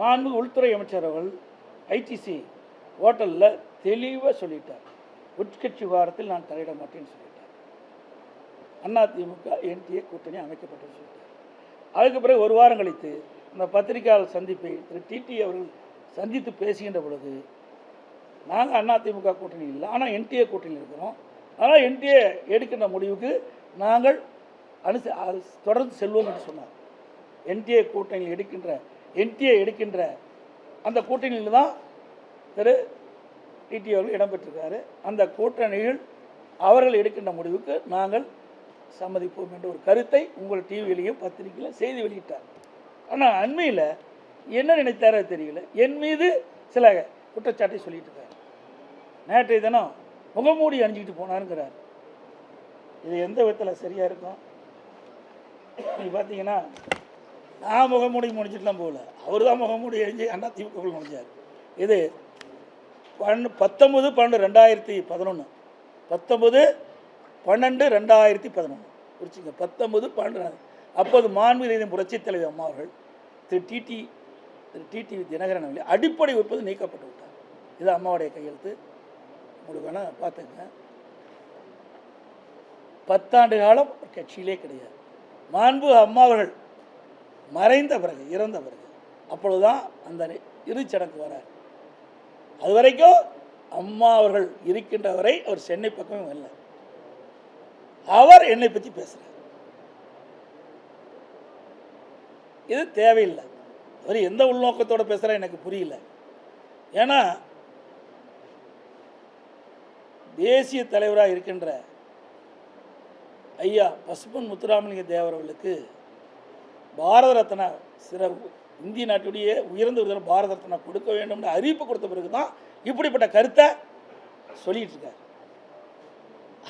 மாண்பு உள்துறை அமைச்சர் அவர்கள் ஐடிசி ஹோட்டலில் தெளிவாக சொல்லிட்டார், உட்கட்சி விவகாரத்தில் நான் தலையிட மாட்டேன்னு சொல்லிட்டார். அதிமுக என்டிஏ கூட்டணி அமைக்கப்பட்டது சொல்லிட்டார். அதுக்கு பிறகு ஒரு வாரம் கழித்து இந்த பத்திரிகையாளர் சந்திப்பை திரு டிடி அவர்கள் சந்தித்து பேசுகின்ற பொழுது, நாங்கள் அதிமுக கூட்டணி இல்லை, ஆனால் என்டிஏ கூட்டணியில் இருக்கிறோம், ஆனால் என்டிஏ எடுக்கின்ற முடிவுக்கு நாங்கள் தொடர்ந்து செல்வோம் என்று சொன்னார். என்டிஏ கூட்டணியில் எடுக்கின்ற அந்த கூட்டணியில் தான் திரு டிடி அவர்கள் இடம்பெற்றிருக்காரு. அந்த கூட்டணியில் அவர்கள் எடுக்கின்ற முடிவுக்கு நாங்கள் சம்மதிப்போம் என்ற ஒரு கருத்தை உங்கள் டிவியிலையும் பத்திரிகையிலும் செய்தி வெளியிட்டார். ஆனால் அண்மையில் என்ன நினைத்தாரோ தெரியல, என் மீது சில குற்றச்சாட்டை சொல்லிட்டு இருக்கார். நேற்றைய தினம் முகமூடி அணிஞ்சிக்கிட்டு போனாருங்கிறார். இது எந்த விதத்தில் சரியாக இருக்கும்? நீங்கள் பார்த்தீங்கன்னா நான் முகமூடி முடிச்சுட்டுலாம் போகல, அவர் தான் முகமூடி அணிஞ்சு அதிமுக முடிஞ்சார். இது 19/12/2011 19/12/2011 குறிச்சிங்க. 19/12 அப்போது மாண்புமிகு புரட்சித் தலைவர் அம்மா அவர்கள் திரு டிடி தினகரன் அவர்கள் அடிப்படை உறுப்பு நீக்கப்பட்டு விட்டார். இது அம்மாவுடைய கையெழுத்து. உங்களுக்கு வேணால் பார்த்துங்க. 10 ஆண்டு காலம் கட்சியிலே கிடையாது. மாண்பு அம்மா அவர்கள் மறைந்த பிறகு, இறந்த பிறகு, அப்பொழுதுதான் அந்த இறுதிச்சடங்கு வரார். அது வரைக்கும் அம்மா அவர்கள் இருக்கின்ற வரை அவர் சென்னை பக்கமே வரல. அவர் என்னை பற்றி பேசுகிறார். இது தேவையில்லை. அவர் எந்த உள்நோக்கத்தோடு பேசுகிறார் எனக்கு புரியல. ஏன்னா தேசிய தலைவராக இருக்கின்ற ஐயா பசும்பொன் முத்துராமலிங்க தேவர் அவர்களுக்கு பாரத ரத்னா இந்திய நாட்டுடைய உயர்ந்த விருதான பாரத ரத்னா கொடுக்க வேண்டும் என்று அறிவிப்பு கொடுத்த பிறகு தான் இப்படிப்பட்ட கருத்தை சொல்லிட்டு இருக்கார்.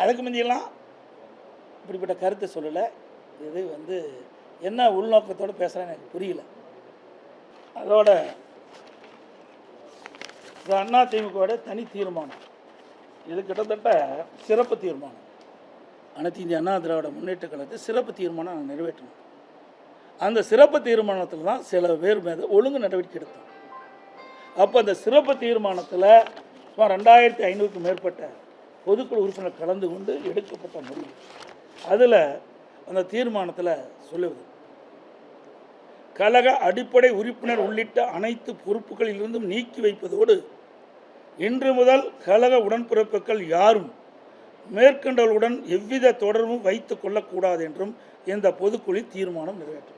அதுக்கு முந்தியெல்லாம் இப்படிப்பட்ட கருத்தை சொல்லலை. இது என்ன உள்நோக்கத்தோடு பேசுகிறேன்னு எனக்கு புரியல. அதோட அதிமுகவோட தனி தீர்மானம், இது கிட்டத்தட்ட சிறப்பு தீர்மானம். அனைத்து இந்திய அண்ணா திராவிட முன்னேற்ற கழகத்தை சிறப்பு தீர்மானம் நாங்கள் நிறைவேற்றணும். அந்த சிறப்பு தீர்மானத்தில் தான் சில பேர் மீது ஒழுங்கு நடவடிக்கை எடுத்தோம். அப்போ அந்த சிறப்பு தீர்மானத்தில் சுமார் 2500க்கும் மேற்பட்ட பொதுக்குழு உறுப்பினர் கலந்து கொண்டு எடுக்கப்பட்ட முடிவு. அதில் அந்த தீர்மானத்தில் சொல்லுவது, கழக அடிப்படை உறுப்பினர் உள்ளிட்ட அனைத்து பொறுப்புகளிலிருந்தும் நீக்கி வைப்பதோடு இன்று முதல் கழக உடன்பிறப்புகள் யாரும் மேற்கண்டவர்களுடன் எவ்வித தொடர்பும் வைத்துக் கொள்ளக்கூடாது என்றும் இந்த பொதுக்குழு தீர்மானம் நிறைவேற்றும்.